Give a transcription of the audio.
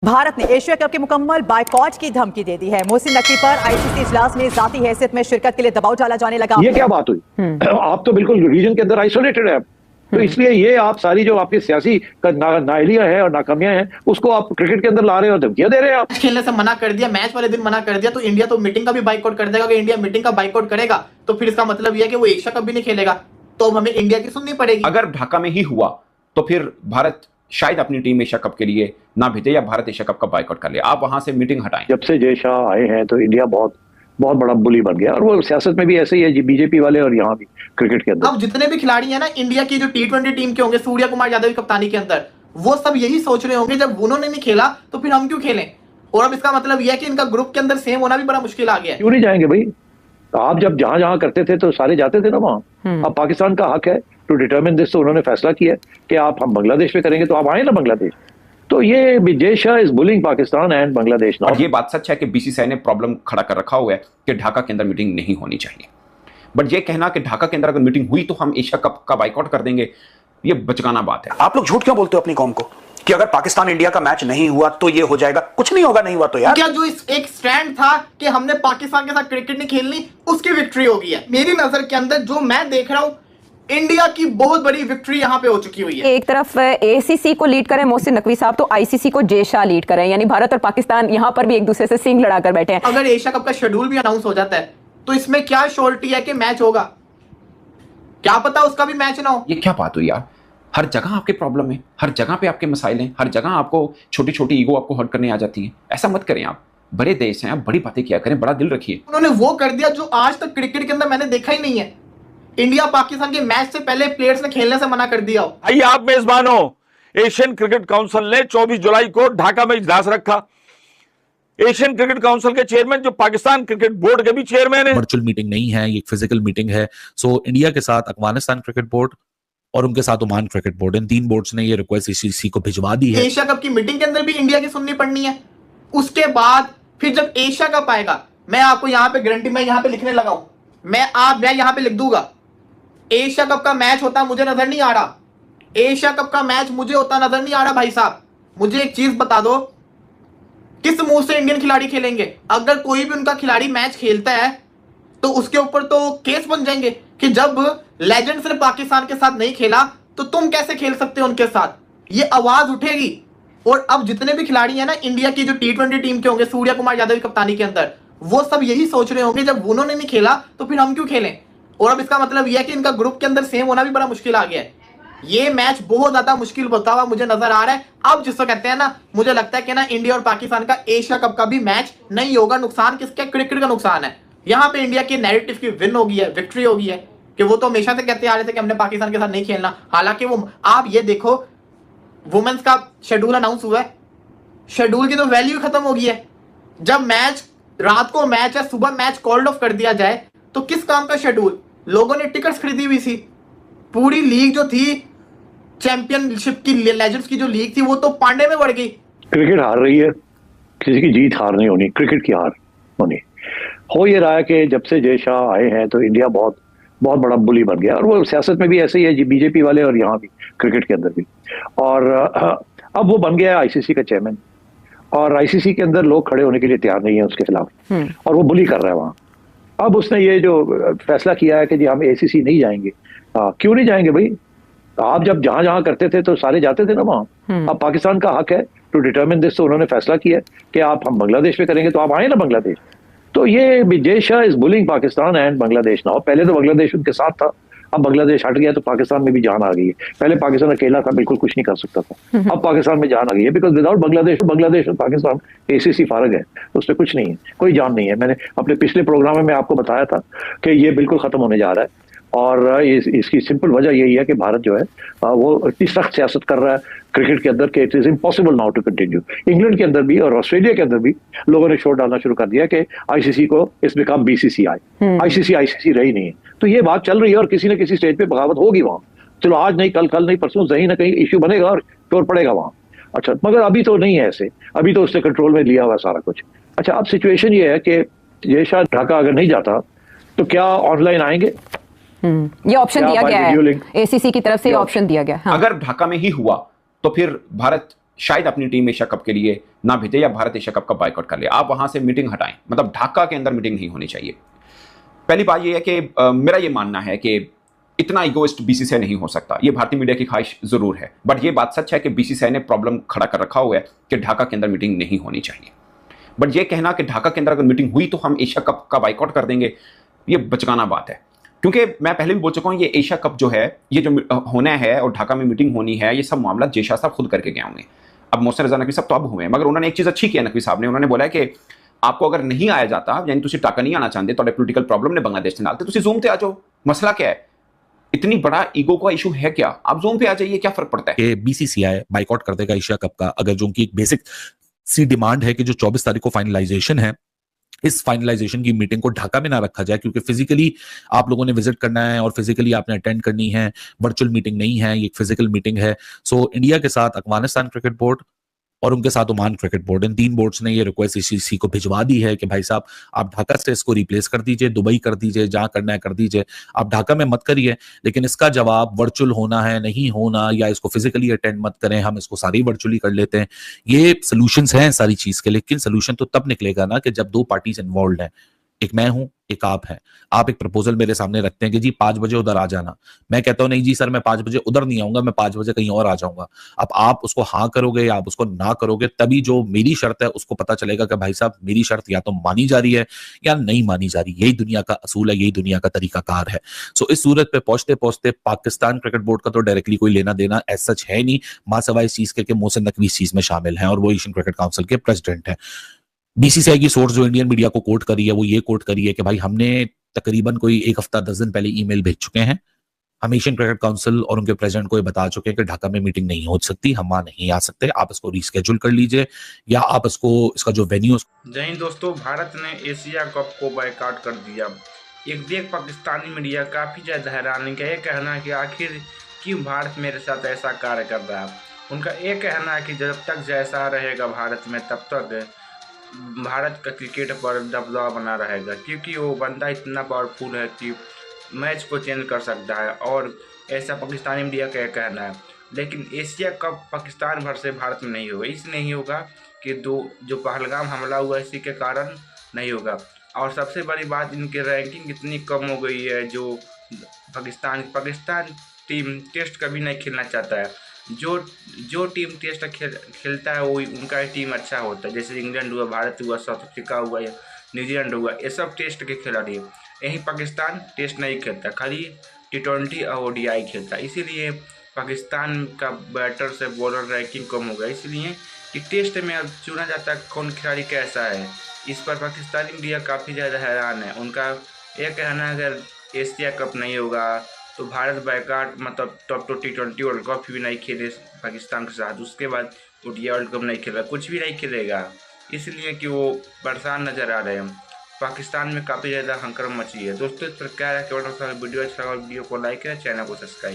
भारत ने Asia cup के मुकम्मल बायकॉट की धमकी दे दी है। मोहसिन नकवी पर आईसीसी इजलास में जाती हैसियत में शिरकत के लिए दबाव डाला जाने लगा। ये क्या बात हुई? आप तो बिल्कुल रीजन के अंदर आइसोलेटेड है, तो इसलिए ये आप सारी जो आपकी सियासी नाइलियां हैं और नाकामियां हैं उसको आप क्रिकेट के अंदर ला रहे हो, धमकियां दे रहे हैं। आप खेलने से मना कर दिया, मैच वाले दिन मना कर दिया, तो इंडिया तो मीटिंग का भी बाइकआउट कर देगा। अगर इंडिया मीटिंग का बाइकआउट करेगा तो फिर इसका मतलब यह है कि वो एशिया कप भी नहीं खेलेगा, तो हमें इंडिया की सुननी पड़ेगी। अगर ढाका में ही हुआ तो फिर भारत शायद अपनी टीम एशिया कप के लिए ना भेजे या भारत एशिया कप का बाइकआउट कर ले। आप वहां से मीटिंग हटाएं। जब से जय शाह आए हैं तो इंडिया बहुत बहुत बड़ा बुली बन गया, और वो सियासत में भी ऐसे ही है, बीजेपी वाले और यहाँ भी क्रिकेट के अंदर। अब जितने भी खिलाड़ी हैं ना इंडिया की जो T20 टीम के होंगे, सूर्या कुमार यादव की कप्तानी के अंदर, वो सब यही सोच रहे होंगे जब उन्होंने नहीं खेला तो फिर हम क्यों खेलें। और अब इसका मतलब यह है कि इनका ग्रुप के अंदर सेम होना भी बड़ा मुश्किल आ गया है। क्यों नहीं जाएंगे भाई? आप जब जहां जहां करते थे तो सारे जाते थे ना वहां। अब पाकिस्तान का हक है टू डिटरमिन दिस, तो उन्होंने फैसला किया कि आप हम बांग्लादेश में करेंगे, तो आप आए ना बांग्लादेश। तो ये Jay Shah is bullying Pakistan and Bangladesh now. और ये बात सच है कि बीसीसीआई ने प्रॉब्लम खड़ा कर रखा हुआ है कि ढाका के अंदर मीटिंग नहीं होनी चाहिए, बट ये कहना कि ढाका के अंदर अगर मीटिंग हुई तो हम एशिया कप का बाइकआउट कर देंगे, ये बचकाना बात है। आप लोग झूठ क्यों बोलते हो अपनी कौम को कि अगर पाकिस्तान इंडिया का मैच नहीं हुआ तो ये हो जाएगा? कुछ नहीं होगा, नहीं हुआ तो यार। क्या जो इस एक स्टैंड था कि हमने पाकिस्तान के साथ क्रिकेट नहीं खेलनी, उसकी विक्ट्री हो गई है। मेरी नजर के अंदर जो मैं देख रहा हूं, इंडिया की बहुत बड़ी विक्ट्री यहां पे हो चुकी हुई है। एक तरफ एसीसी को लीड करें मोहसिन नकवी साहब, तो आईसीसी को जय शाह लीड करें, यानी भारत और पाकिस्तान यहां पर भी एक दूसरे से सिंग लड़ाकर बैठे हैं। अगर एशिया कप का शेड्यूल भी अनाउंस हो जाता है तो इसमें क्या श्योरिटी है कि मैच होगा? क्या पता उसका भी मैच ना हो। ये क्या बात हुई यार? हर जगह आपके प्रॉब्लम है, हर जगह पे आपके मसाइल हैं, हर जगह आपको छोटी छोटी ईगो आपको हर्ट करने आ जाती है। ऐसा मत करें, आप बड़े देश हैं, आप बड़ी बातें किया करें, बड़ा दिल रखिए। उन्होंने वो कर दिया जो आज तक क्रिकेट के अंदर मैंने देखा ही नहीं है। इंडिया पाकिस्तान के मैच से पहले प्लेयर्स ने खेलने से मना कर दिया हो। आइए आप मेजबान हो। एशियन क्रिकेट काउंसिल ने 24 जुलाई को ढाका में इजलास रखा। एशियन क्रिकेट काउंसिल के चेयरमैन जो पाकिस्तान क्रिकेट बोर्ड के भी चेयरमैन है। वर्चुअल मीटिंग नहीं है, ये फिजिकल मीटिंग है। सो इंडिया के साथ अफगानिस्तान क्रिकेट बोर्ड और उनके साथ ओमान क्रिकेट बोर्ड, इन 3 बोर्ड्स ने ये रिक्वेस्ट आईसीसी को भिजवा दी है। एशिया कप की मीटिंग के अंदर भी इंडिया की सुननी पड़नी है। उसके बाद फिर जब एशिया कप आएगा, मैं आपको यहां पे गारंटी, मैं यहां पे लिखने लगा हूं, मैं यहां पे लिख दूंगा, एशिया कप का मैच होता मुझे नजर नहीं आ रहा। एशिया कप का मैच मुझे होता नजर नहीं आ रहा। भाई साहब मुझे एक चीज बता दो, किस मुंह से इंडियन खिलाड़ी खेलेंगे? अगर कोई भी उनका खिलाड़ी मैच खेलता है तो उसके ऊपर तो केस बन जाएंगे कि जब लेजेंड्स ने पाकिस्तान के साथ नहीं खेला तो तुम कैसे खेल सकते हो उनके साथ। ये आवाज उठेगी। और अब जितने भी खिलाड़ी हैं ना इंडिया की जो T20 टीम के होंगे, सूर्या कुमार यादव की कप्तानी के अंदर, वो सब यही सोच रहे होंगे जब उन्होंने नहीं खेला तो फिर हम क्यों खेलें। और अब इसका मतलब यह है कि इनका ग्रुप के अंदर सेम होना भी बड़ा मुश्किल आ गया है। ये मैच बहुत ज्यादा मुश्किल होता हुआ मुझे नजर आ रहा है। अब जिसको कहते हैं ना, मुझे लगता है कि ना इंडिया और पाकिस्तान का एशिया कप का भी मैच नहीं होगा। नुकसान किसका? क्रिकेट का नुकसान है। यहाँ पे इंडिया के नैरेटिव की विन हो गई है, विक्ट्री हो गई है, कि वो तो हमेशा से कहते आ रहे थे कि हमने पाकिस्तान के साथ नहीं खेलना। हालांकि वो, आप ये देखो, वुमेन्स का शेड्यूल अनाउंस हुआ है, शेड्यूल की तो वैल्यू खत्म हो गई है। जब मैच रात को मैच है, सुबह मैच कॉल्ड ऑफ कर दिया जाए तो किस काम का शेड्यूल? लोगों ने टिकट्स खरीदी हुई थी। पूरी लीग जो थी, चैंपियनशिप की, लेजेंड्स की जो लीग थी, वो तो पांडे में बढ़ गई। क्रिकेट हार रही है, किसी की जीत हार नहीं होनी, क्रिकेट की हार होनी। हो ये रहा है कि जब से जय शाह आए हैं तो इंडिया बहुत बहुत बड़ा बुली बन गया, और वो सियासत में भी ऐसे ही है, बीजेपी वाले और यहाँ भी क्रिकेट के अंदर भी। और अब वो बन गया है आईसीसी का चेयरमैन, और आईसीसी के अंदर लोग खड़े होने के लिए तैयार नहीं है उसके खिलाफ, और वो बुली कर रहा है वहाँ। अब उसने ये जो फैसला किया है कि जी हम एसीसी नहीं जाएंगे। क्यों नहीं जाएंगे भाई? आप जब जहां जहां करते थे तो सारे जाते थे ना वहां। अब पाकिस्तान का हक है टू डिटरमिन दिस, तो उन्होंने फैसला किया कि आप हम बांग्लादेश में करेंगे, तो आप आए ना बांग्लादेश। तो ये Jay Shah is bullying Pakistan and Bangladesh now. पहले तो बांग्लादेश उनके साथ था, अब बांग्लादेश हट गया तो पाकिस्तान में भी जान आ गई है। पहले पाकिस्तान अकेला था, बिल्कुल कुछ नहीं कर सकता था, अब पाकिस्तान में जान आ गई है, बिकॉज विदाउट बांग्लादेश और पाकिस्तान एसीसी फारग है, उसमें कुछ नहीं है, कोई जान नहीं है। मैंने अपने पिछले प्रोग्राम में आपको बताया था कि ये बिल्कुल खत्म होने जा रहा है, और इसकी सिंपल वजह यही है कि भारत जो है वो इतनी सख्त सियासत कर रहा है क्रिकेट के अंदर कि it is impossible now to continue. England के अंदर भी और ऑस्ट्रेलिया के अंदर भी लोगों ने शोर डालना शुरू कर दिया कि आईसीसी को इस बिकम बीसीसीआई। आईसीसी रही नहीं है, तो ये बात चल रही है और किसी न किसी स्टेज पे बगावत होगी वहां। चलो आज नहीं, कल नहीं, परसों कहीं ना कहीं इश्यू बनेगा और शोर पड़ेगा वहां। अच्छा, मगर अभी तो नहीं है ऐसे, अभी तो उसने कंट्रोल में लिया हुआ सारा कुछ। अच्छा, अब सिचुएशन ये है कि जय शाह ढाका अगर नहीं जाता तो क्या ऑनलाइन आएंगे? ये ऑप्शन दिया गया है, एसीसी की तरफ से ऑप्शन दिया गया। अगर ढाका में ही हुआ तो फिर भारत शायद अपनी टीम एशिया कप के लिए ना भेजे या भारत एशिया कप का बायकॉट कर ले। आप वहां से मीटिंग हटाएं, मतलब ढाका के अंदर मीटिंग नहीं होनी चाहिए। पहली बात यह है कि मेरा यह मानना है कि इतना इगोइस्ट बीसीसीआई नहीं हो सकता। ये भारतीय मीडिया की ख्वाहिश जरूर है, बट ये बात सच है कि बीसीसीआई ने प्रॉब्लम खड़ा कर रखा हुआ है कि ढाका के अंदर मीटिंग नहीं होनी चाहिए। बट ये कहना कि ढाका के अंदर अगर मीटिंग हुई तो हम एशिया कप का बायकॉट कर देंगे, ये बचकाना बात है। क्योंकि मैं पहले भी बोल चुका हूं, ये एशिया कप जो है, ये जो होना है और ढाका में मीटिंग होनी है, ये सब मामला जय शाह साहब खुद करके गए होंगे। अब मोहसिन रजा नकवी साहब तो अब हुए, मगर उन्होंने एक चीज अच्छी की है नकवी साहब ने, उन्होंने बोला कि आपको अगर नहीं आया जाता, यानी तुम ढाका नहीं आना चाहते, तो पोलिटिकल प्रॉब्लम ने बांग्लादेश से नालते, तुम जूम पे आ जाओ, मसला क्या है? इतनी बड़ा ईगो का इशू है क्या? आप जूम पे आ जाइए, क्या फर्क पड़ता है? कि बीसीसीआई बाइकआउट कर देगा एशिया कप का, अगर जो उनकी एक बेसिक सी डिमांड है कि जो 24 तारीख को फाइनलाइजेशन है, इस फाइनलाइजेशन की मीटिंग को ढाका में ना रखा जाए, क्योंकि फिजिकली आप लोगों ने विजिट करना है और फिजिकली आपने अटेंड करनी है, वर्चुअल मीटिंग नहीं है, ये एक फिजिकल मीटिंग है। सो इंडिया के साथ अफगानिस्तान क्रिकेट बोर्ड और उनके साथ ओमान क्रिकेट बोर्ड, इन 3 बोर्ड्स ने ये रिक्वेस्ट आईसीसी को भिजवा दी है कि भाई साहब आप ढाका से इसको रिप्लेस कर दीजिए, दुबई कर दीजिए, जहां करना है कर दीजिए, आप ढाका में मत करिए, लेकिन इसका जवाब वर्चुअल होना है, नहीं होना, या इसको फिजिकली अटेंड मत करें, हम इसको सारी वर्चुअली कर लेते हैं। ये सोल्यूशंस हैं सारी चीज के, लेकिन सोल्यूशन तो तब निकलेगा ना कि जब 2 पार्टीज इन्वॉल्व हैं, एक मैं हूं, एक आप है। आप एक प्रपोजल मेरे सामने रखते हैं कि जी 5 बजे उधर आ जाना, मैं कहता हूं नहीं जी सर मैं 5 बजे उधर नहीं आऊंगा, मैं 5 बजे कहीं और आ जाऊंगा। अब आप उसको हाँ करोगे या आप उसको ना करोगे, तभी जो मेरी शर्त है उसको पता चलेगा कि भाई साहब मेरी शर्त या तो मानी जा रही है या नहीं मानी जा रही। यही दुनिया का असूल है, यही दुनिया का तरीकाकार है। सो इस सूरत पे पहुंचते पहुंचते पाकिस्तान क्रिकेट बोर्ड का तो डायरेक्टली कोई लेना देना ऐसा सच है नहीं, मां सवाई इस चीज के मोहसिन नकवी इस चीज में शामिल हैं और वो एशियन क्रिकेट काउंसिल के प्रेसिडेंट हैं। बीसीसीआई की सोर्स जो इंडियन मीडिया को कोट करी है वो ये कोट करी है कि भाई हमने तकरीबन कोई 1 हफ्ता 10 दिन पहले ईमेल भेज चुके हैं, हम एशियन क्रिकेट काउंसिल और उनके प्रेसिडेंट को ये बता चुके हैं कि ढाका में मीटिंग नहीं हो सकती, हम वहां नहीं आ सकते, आप इसको रीस्केड्यूल कर लीजिए या आप इसको इसका जो वेन्यू। जय हिंद दोस्तों, भारत ने एशिया कप को बायकॉट कर दिया। एक देख पाकिस्तानी मीडिया काफ़ी ज़्यादा हैरानी का ये कहना है कि आखिर क्यों भारत मेरे साथ ऐसा कार्य कर रहा है। उनका ये कहना है कि जब तक जैसा रहेगा भारत में तब तक भारत का क्रिकेट पर दबदबा बना रहेगा, क्योंकि वो बंदा इतना पावरफुल है कि मैच को चेंज कर सकता है, और ऐसा पाकिस्तानी मीडिया का कहना है। लेकिन एशिया कप पाकिस्तान भर से भारत में नहीं होगा, इसलिए नहीं होगा कि जो पहलगाम हमला हुआ इसी के कारण नहीं होगा। और सबसे बड़ी बात, इनकी रैंकिंग इतनी कम हो गई है, जो पाकिस्तान टीम टेस्ट कभी नहीं खेलना चाहता है। जो टीम टेस्ट खेलता है वो उनका टीम अच्छा होता है, जैसे इंग्लैंड हुआ, भारत हुआ, साउथ अफ्रीका हुआ या न्यूजीलैंड हुआ, ये सब टेस्ट के खिलाड़ी है। यही पाकिस्तान टेस्ट नहीं खेलता, खाली T20 और ODI खेलता है। इसीलिए पाकिस्तान का बैटर से बॉलर रैंकिंग कम हो गया, इसलिए कि टेस्ट में अब चुना जाता है कौन खिलाड़ी कैसा है। इस पर पाकिस्तानी मीडिया काफ़ी ज़्यादा हैरान है। उनका यह कहना है अगर एशिया कप नहीं होगा तो भारत बायकॉट, मतलब top two T20 world cup भी नहीं खेले पाकिस्तान के साथ, उसके बाद ODI वर्ल्ड कप नहीं खेला, कुछ भी नहीं खेलेगा, इसलिए कि वो परेशान नज़र आ रहे हैं। पाकिस्तान में काफ़ी ज़्यादा हंगामा मची है। दोस्तों इस पर क्या है, वीडियो अच्छा लगा वीडियो को लाइक करें, चैनल को सब्सक्राइब